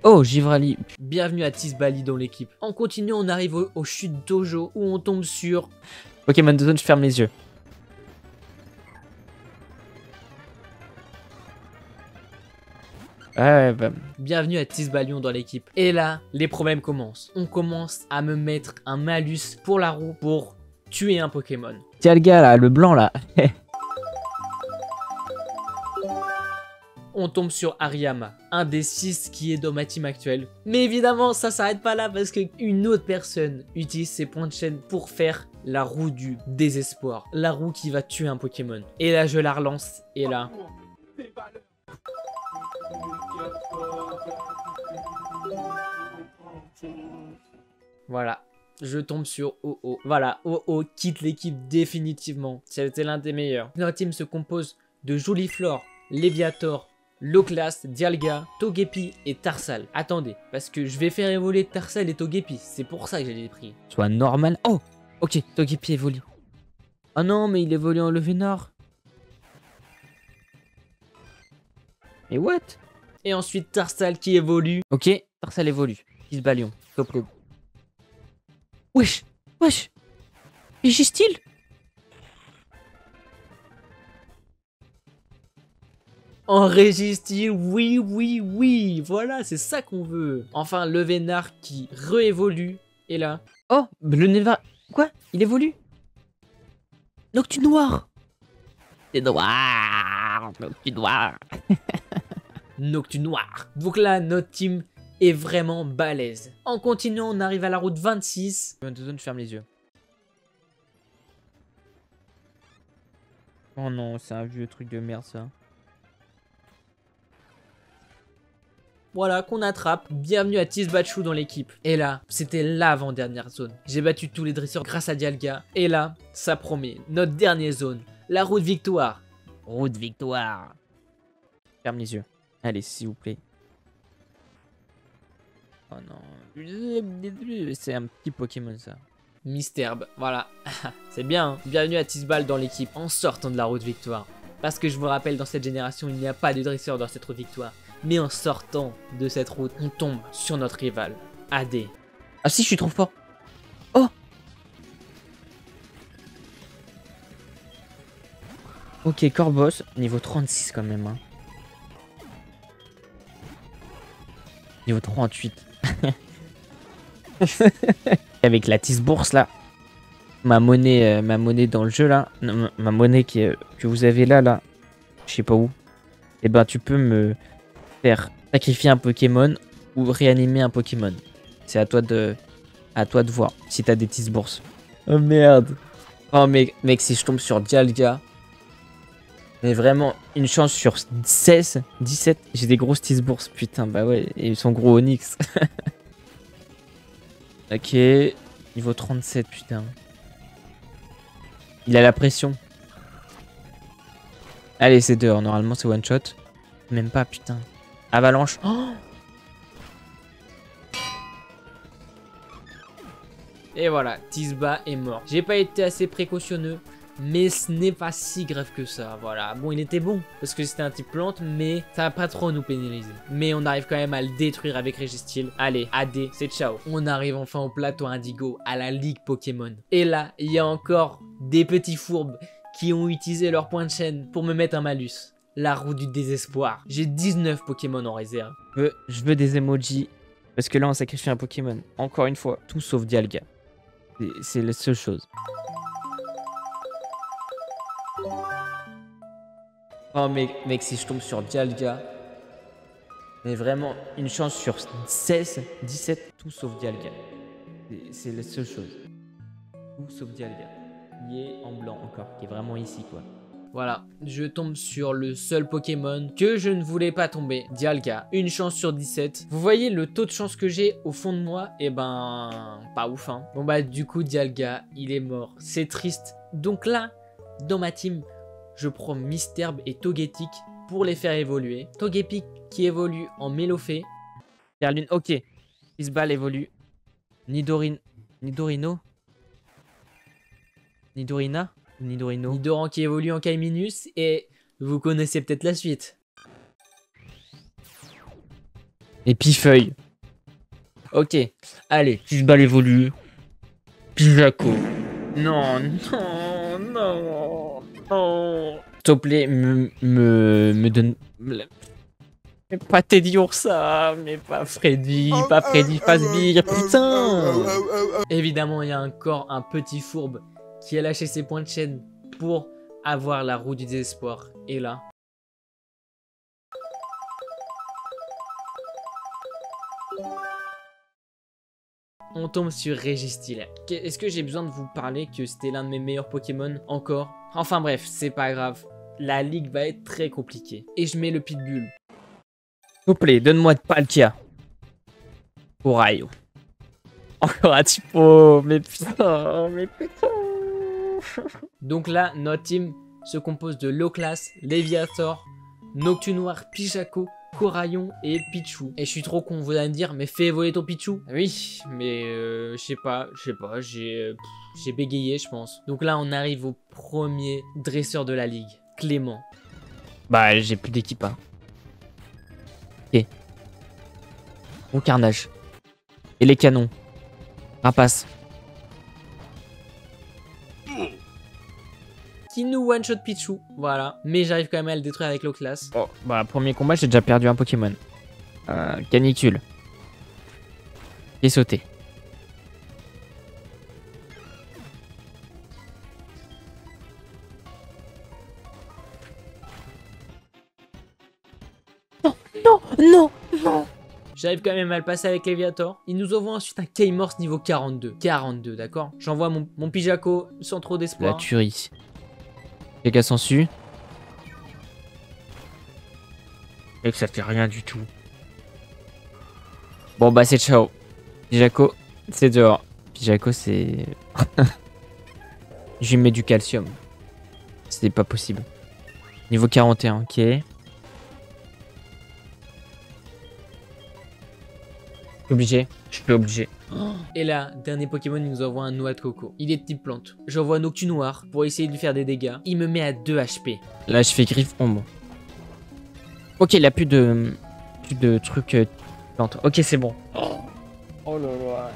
Oh, Givrali. Bienvenue à Tisbali dans l'équipe. En continuant, on arrive au chute dojo où on tombe sur... Pokémon de zone, je ferme les yeux. Ouais, bah... Bienvenue à Tisbalion dans l'équipe. Et là, les problèmes commencent. On commence à me mettre un malus pour la roue pour tuer un Pokémon. Tiens le gars là, le blanc là. On tombe sur Ariyama, un des 6 qui est dans ma team actuelle. Mais évidemment, ça s'arrête pas là parce qu'une autre personne utilise ses points de chaîne pour faire la roue du désespoir. La roue qui va tuer un Pokémon. Et là, je la relance. Et là... Voilà. Je tombe sur OO. Voilà, OO quitte l'équipe définitivement. C'était l'un des meilleurs. Notre team se compose de Juliflor, Léviator, Loclas, Dialga, Togepi et Tarsal. Attendez, parce que je vais faire évoluer Tarsal et Togepi. C'est pour ça que j'ai les pris. Soit normal. Oh, ok, Togepi évolue. Oh non, mais il évolue en Levénard. Mais what? Et ensuite Tarsal qui évolue. Ok, Tarsal évolue. Tisbalion, top le. Wesh. Régistile. En Régistile, oui. Voilà, c'est ça qu'on veut. Enfin, le Vénard qui réévolue. Et là... Oh, le Neva... Quoi? Il évolue? Noctu noir. C'est noir. Noctu noir. Noctu noir. Donc là, notre team est vraiment balèze. En continuant, on arrive à la route 26. Je ferme les yeux. Oh non, c'est un vieux truc de merde ça. voilà, qu'on attrape. Bienvenue à Tisbachou dans l'équipe. Et là, c'était l'avant-dernière zone. J'ai battu tous les dresseurs grâce à Dialga. Et là, ça promet, notre dernière zone, la route victoire. Route victoire. Ferme les yeux. Allez, s'il vous plaît. Oh non. C'est un petit Pokémon ça. Misterbe, voilà. C'est bien, hein. Bienvenue à Tisbal dans l'équipe en sortant de la route victoire. Parce que je vous rappelle, dans cette génération, il n'y a pas de dresseur dans cette route victoire. Mais en sortant de cette route, on tombe sur notre rival, AD. Ah si, je suis trop fort. Oh. Ok, Corboss, niveau 36 quand même. Hein. Niveau 38. Avec la Tisbourse là. Ma monnaie dans le jeu là. Non, ma monnaie que vous avez là. Je sais pas où. Et ben tu peux me faire sacrifier un Pokémon ou réanimer un Pokémon. C'est à toi de voir si t'as des Tisbourses. Oh merde. Oh mec, si je tombe sur Dialga. Mais vraiment, une chance sur 16, 17. J'ai des grosses Tisbourses, putain, bah ouais, et ils sont gros Onyx. Ok, niveau 37, putain. Il a la pression. Allez, c'est dehors, normalement c'est one shot. Même pas, putain. Avalanche. Oh Et voilà, Tisba est mort. J'ai pas été assez précautionneux. Mais ce n'est pas si grave que ça, voilà. Bon, il était bon, parce que c'était un type plante, mais ça va pas trop nous pénaliser. Mais on arrive quand même à le détruire avec Registeel. Allez, AD, c'est ciao. On arrive enfin au plateau Indigo, à la Ligue Pokémon. Et là, il y a encore des petits fourbes qui ont utilisé leur point de chaîne pour me mettre un malus. La roue du désespoir. J'ai 19 Pokémon en réserve. Je veux des emojis, parce que là on sacrifie un Pokémon. Encore une fois, tout sauf Dialga. C'est la seule chose. Oh mec, si je tombe sur Dialga. Mais vraiment, une chance sur 16, 17, tout sauf Dialga. C'est la seule chose. Tout sauf Dialga. Il est en blanc encore, qui est vraiment ici quoi. Voilà, je tombe sur le seul Pokémon que je ne voulais pas tomber, Dialga. Une chance sur 17. Vous voyez le taux de chance que j'ai au fond de moi? Eh ben, pas ouf hein. Bon bah du coup Dialga, il est mort. C'est triste. Donc là, dans ma team, je prends Misterbe et Togetic pour les faire évoluer. Togepic qui évolue en Mélofée. Perlune, ok. Isbal évolue. Nidorino. Nidorina. Nidorino. Nidoran qui évolue en Kaiminus. Et vous connaissez peut-être la suite. Et Pifeuille. Ok. Allez, Isbal évolue. Pijaco. Non. S'il te plaît, me donne... Mais pas Teddy Ursa, mais pas Freddy, pas Fazbear, putain. Évidemment, il y a encore un petit fourbe qui a lâché ses points de chaîne pour avoir la roue du désespoir. Et là... on tombe sur Registeel. Est-ce que j'ai besoin de vous parler que c'était l'un de mes meilleurs Pokémon encore? Enfin bref, c'est pas grave. La ligue va être très compliquée. Et je mets le Pitbull. S'il vous plaît, donne-moi de Palkia. Oraio. Encore un typo. Mais putain. Donc là, notre team se compose de Loclas, Léviator, Noctunoir, Pijaco, Coraillon et Pichu. Et je suis trop con, vous allez me dire, mais fais évoluer ton Pichu. Oui, mais je sais pas, j'ai bégayé je pense. Donc là on arrive au premier dresseur de la ligue, Clément. Bah j'ai plus d'équipe hein. Ok. Bon carnage. Et les canons. Rapace. Qui nous one-shot Pichu, voilà. Mais j'arrive quand même à le détruire avec Loclas. Oh, bah premier combat j'ai déjà perdu un Pokémon. Canicule. Qui est sauté. Non. J'arrive quand même à le passer avec Léviator. Il nous envoie ensuite un K-Morse niveau 42. 42, d'accord. J'envoie mon Pijaco sans trop d'espoir. La tuerie. Quelqu'un s'en suit. Et que ça fait rien du tout. Bon bah c'est ciao. Pijaco, c'est dehors. Pijaco c'est... Je lui mets du calcium. C'est pas possible. Niveau 41, ok. Obligé. Je suis obligé. Et là, dernier Pokémon, il nous envoie un Noix de Coco. Il est de type plante. J'envoie un Noctu Noir pour essayer de lui faire des dégâts. Il me met à 2 HP. Là je fais griffe ombre. Ok, il a plus de trucs plantes. Ok, c'est bon. Oh là là.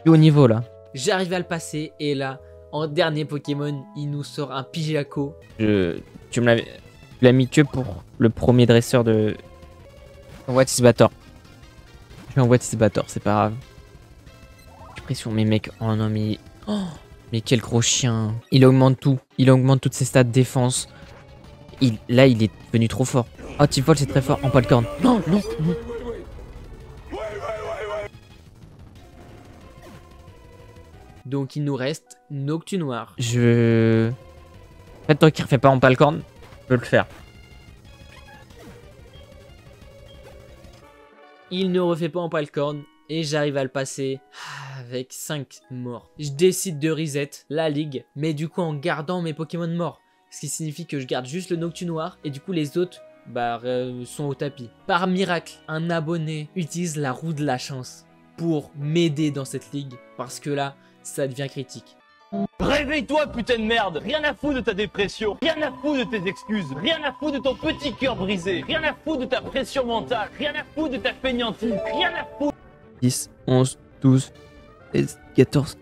Plus haut niveau là. J'arrive à le passer et là, en dernier Pokémon, il nous sort un Pijaco. Tu l'as mis que pour le premier dresseur de Watisbator. Je vais en Watisbator, c'est pas grave. J'ai pression, mais mec, oh non mais... Oh, mais quel gros chien. Il augmente tout. Il augmente toutes ses stats de défense. Là, il est devenu trop fort. Oh, Typhol, c'est très fort. En Palcorne. Non, non, non. Donc il nous reste Noctu Noir. En fait, toi qui refais pas en Palcorne, je peux le faire. Il ne refait pas en Palcorne et j'arrive à le passer avec 5 morts. Je décide de reset la ligue, mais du coup en gardant mes Pokémon morts. Ce qui signifie que je garde juste le Noctu Noir et du coup les autres sont au tapis. Par miracle, un abonné utilise la roue de la chance pour m'aider dans cette ligue parce que là, ça devient critique. Réveille-toi, putain de merde! Rien à foutre de ta dépression, rien à foutre de tes excuses, rien à foutre de ton petit cœur brisé, rien à foutre de ta pression mentale, rien à foutre de ta fainéantise, rien à foutre. 10, 11, 12, 13, 14.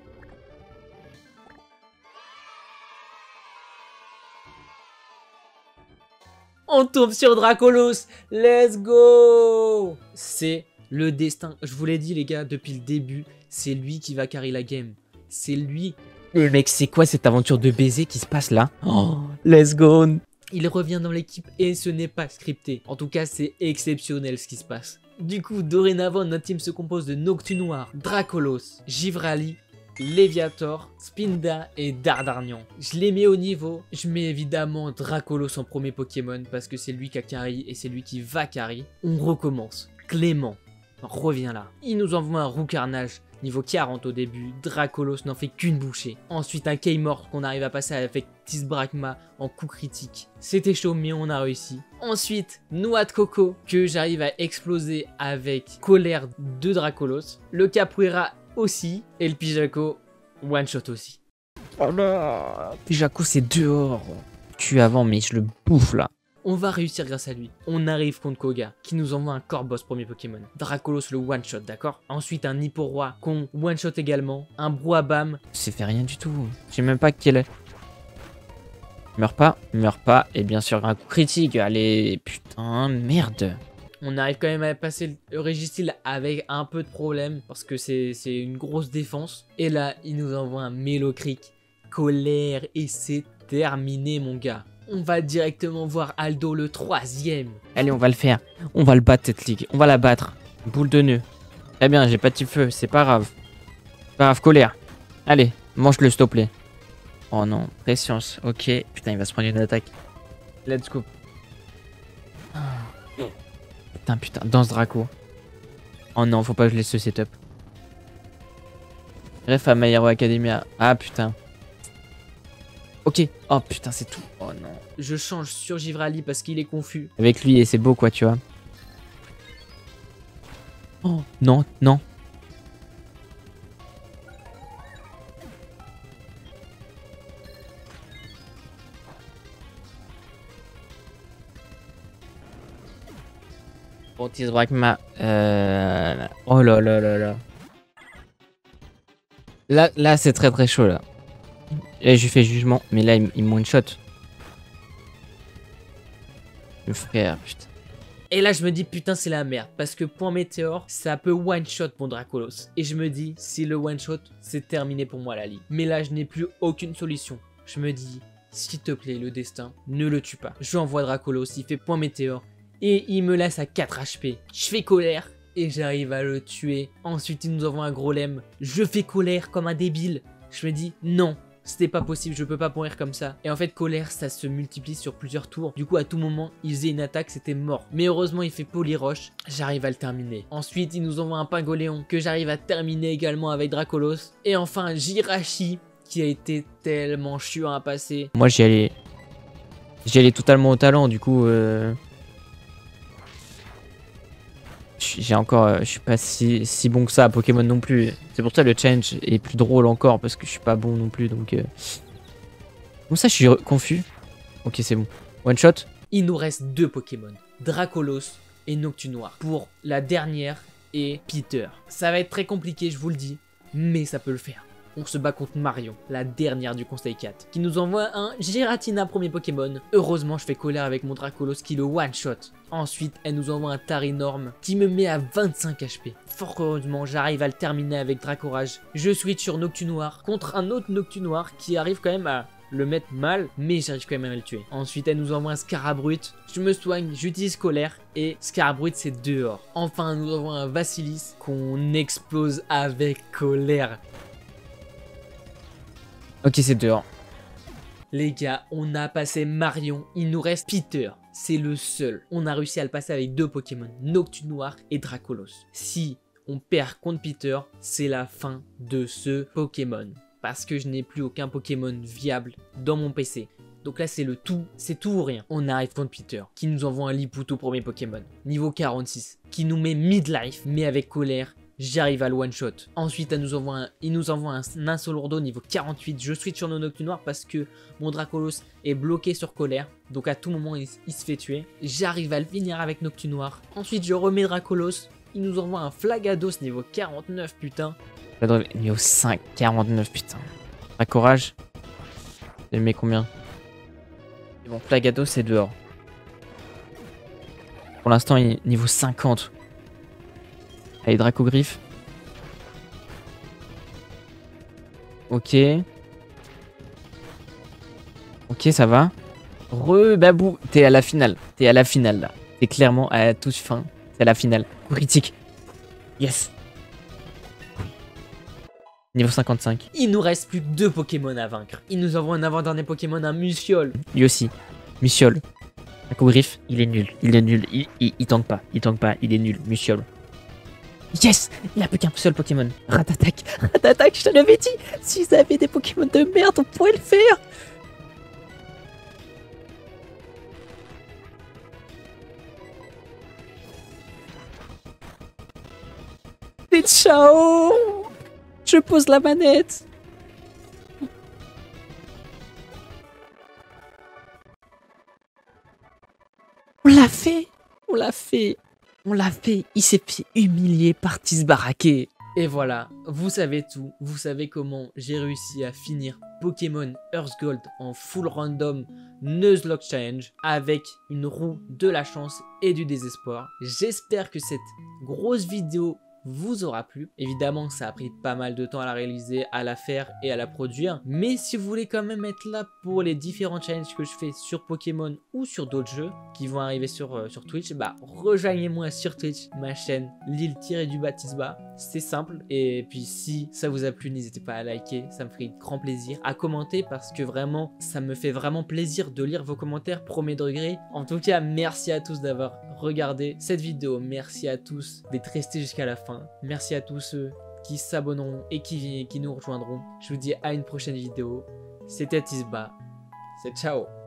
On tombe sur Dracolos. Let's go. C'est le destin. Je vous l'ai dit les gars, depuis le début, c'est lui qui va carry la game. C'est lui. Mec, c'est quoi cette aventure de baiser qui se passe là? Oh, let's go. Il revient dans l'équipe et ce n'est pas scripté. En tout cas, c'est exceptionnel ce qui se passe. Du coup, dorénavant, notre team se compose de Noctu Noir, Dracolos, Givrali, Léviator, Spinda et Dardarnian. Je les mets au niveau. Je mets évidemment Dracolos en premier Pokémon parce que c'est lui qui a carry et c'est lui qui va carry. On recommence. Clément revient là. Il nous envoie un Roux Carnage. Niveau 40 au début, Dracolos n'en fait qu'une bouchée. Ensuite un K-Mort qu'on arrive à passer avec Tisbrachma en coup critique. C'était chaud mais on a réussi. Ensuite, Noix de Coco que j'arrive à exploser avec Colère de Dracolos. Le Capoeira aussi. Et le Pijaco, one shot aussi. Oh là, Pijaco c'est dehors. Tu avant mais je le bouffe là. On va réussir grâce à lui. On arrive contre Koga, qui nous envoie un Corboss premier Pokémon. Dracolos le one-shot, d'accord? Ensuite un Hipporoi qu'on one-shot également. Un Brouhabam. C'est fait rien du tout. Je sais même pas quel est. Meurs pas. Et bien sûr un coup critique. Allez, putain, merde. On arrive quand même à passer le Registeel avec un peu de problème, parce que c'est une grosse défense. Et là, il nous envoie un Mélocric. Colère, et c'est terminé mon gars. On va directement voir Aldo le 3ème. Allez, on va le faire. On va le battre cette ligue. On va la battre. Boule de nœud. Très bien, j'ai pas de feu. C'est pas grave. Pas grave, colère. Allez, mange-le, s'il te plaît. Oh non, préscience. Ok. Putain, il va se prendre une attaque. Let's go. Putain, danse Draco. Oh non, faut pas que je laisse ce setup. Bref, à My Hero Academia. Ah putain. Ok. Oh putain, c'est tout. Oh non. Je change sur Givrali parce qu'il est confus. Avec lui, et c'est beau quoi, tu vois. Oh non, non. Bon, Tisbrachma. Oh là là là là. Là, c'est très très chaud là. Et je fais jugement, mais là il me one shot. Le frère, putain. Et là je me dis putain c'est la merde parce que point météore ça peut one shot mon Dracolos. Et je me dis si le one shot c'est terminé pour moi la ligue. Mais là je n'ai plus aucune solution. Je me dis s'il te plaît le destin ne le tue pas. Je envoie Dracolos, il fait point météore et il me laisse à 4 HP. Je fais colère et j'arrive à le tuer. Ensuite il nous envoie un gros lemme. Je fais colère comme un débile. Je me dis non. c'était pas possible, je peux pas mourir comme ça. Et en fait, colère, ça se multiplie sur plusieurs tours. Du coup, à tout moment, il faisait une attaque, c'était mort. Mais heureusement, il fait Polyroche, j'arrive à le terminer. Ensuite, il nous envoie un Pingoléon que j'arrive à terminer également avec Dracolos. Et enfin, Jirachi, qui a été tellement chiant à passer. Moi, j'y allais totalement au talent, du coup... je suis pas si bon que ça à Pokémon non plus. C'est pour ça le challenge est plus drôle encore parce que je suis pas bon non plus donc. Comme ça je suis confus. Ok c'est bon. One shot. Il nous reste 2 Pokémon, Dracolos et Noctinoir. Pour la dernière et Peter. Ça va être très compliqué je vous le dis, mais ça peut le faire. On se bat contre Marion, la dernière du Conseil 4, qui nous envoie un Giratina premier Pokémon. Heureusement, je fais colère avec mon Dracolos qui le one-shot. Ensuite, elle nous envoie un Tarinorm qui me met à 25 HP. Fort heureusement, j'arrive à le terminer avec Dracorage. Je switch sur Noctinoir contre un autre Noctinoir qui arrive quand même à le mettre mal, mais j'arrive quand même à le tuer. Ensuite, elle nous envoie un Scarabrut. Je me soigne, j'utilise colère et Scarabrut c'est dehors. Enfin, elle nous envoie un Vassilis qu'on explose avec colère. Ok c'est dehors. Les gars, on a passé Marion, il nous reste Peter. C'est le seul. On a réussi à le passer avec 2 Pokémon, Noctinoir et Dracolos. Si on perd contre Peter, c'est la fin de ce Pokémon. Parce que je n'ai plus aucun Pokémon viable dans mon PC. Donc là c'est tout ou rien. On arrive contre Peter, qui nous envoie un Liputo premier Pokémon, niveau 46, qui nous met midlife, mais avec colère. J'arrive à le one shot. Ensuite, il nous envoie un Ninsolourdo niveau 48. Je switch sur nos Noctinoir parce que mon Dracolos est bloqué sur colère. Donc à tout moment, il se fait tuer. J'arrive à le finir avec Noctinoir. Ensuite, je remets Dracolos. Il nous envoie un Flagados niveau 49, putain. Niveau 5, 49, putain. Dracorage. Il met combien? Et bon, Flagado, c'est dehors. Pour l'instant, il est niveau 50. Allez, Dracogriffe. Ok. Ok, ça va. Babou. T'es à la finale. T'es à la finale, là. T'es clairement à la toute fin. T'es à la finale. Critique. Yes. Niveau 55. Il nous reste plus que 2 Pokémon à vaincre. Il nous envoie un avant-dernier Pokémon, un Musiole. Lui aussi. Musiole. Dracogriffe, il est nul. Il est nul. Il tank pas. Il tank pas. Il est nul. Musiole. Yes! Il a plus qu'un seul Pokémon. Ratatak. Ratatak, je te l'avais dit. Si vous avez des Pokémon de merde, on pourrait le faire. Et ciao! Je pose la manette. On l'a fait. On l'a fait. On l'a fait, il s'est fait humilier par Tisbaraké. Et voilà, vous savez tout, vous savez comment j'ai réussi à finir Pokémon Earth Gold en full random Nuzlocke Challenge avec une roue de la chance et du désespoir. J'espère que cette grosse vidéo vous aura plu. Évidemment, ça a pris pas mal de temps à la réaliser, à la faire et à la produire. Mais si vous voulez quand même être là pour les différents challenges que je fais sur Pokémon ou sur d'autres jeux qui vont arriver sur Twitch, bah rejoignez-moi sur Twitch, ma chaîne Lil-du-Tisba. C'est simple. Et puis si ça vous a plu, n'hésitez pas à liker, ça me ferait grand plaisir. À commenter parce que vraiment, ça me fait vraiment plaisir de lire vos commentaires premier degré. En tout cas, merci à tous d'avoir regardé cette vidéo. Merci à tous d'être restés jusqu'à la fin. Merci à tous ceux qui s'abonneront et qui nous rejoindront. Je vous dis à une prochaine vidéo. C'était Tisba. C'est ciao.